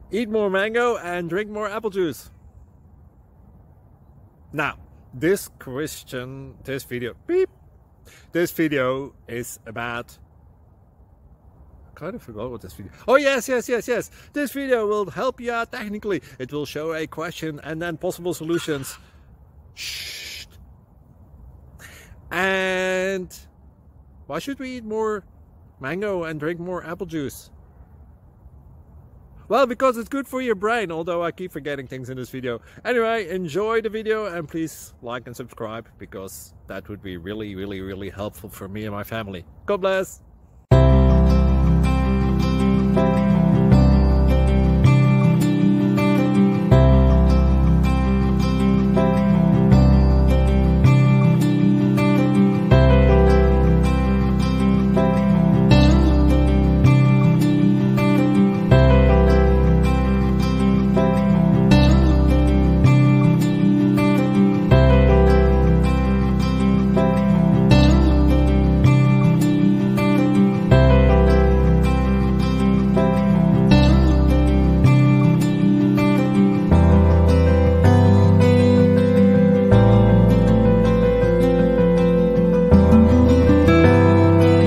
Eat more mango and drink more apple juice. Now, this video is about, I kind of forgot what this video. Oh yes. This video will help you out technically. It will show a question and then possible solutions. Shh. And why should we eat more mango and drink more apple juice? Well, because it's good for your brain, although I keep forgetting things in this video. Anyway, enjoy the video and please like and subscribe, because that would be really helpful for me and my family. God bless!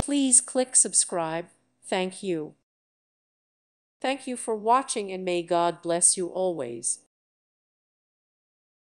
Please click subscribe. Thank you. Thank you for watching, and may God bless you always.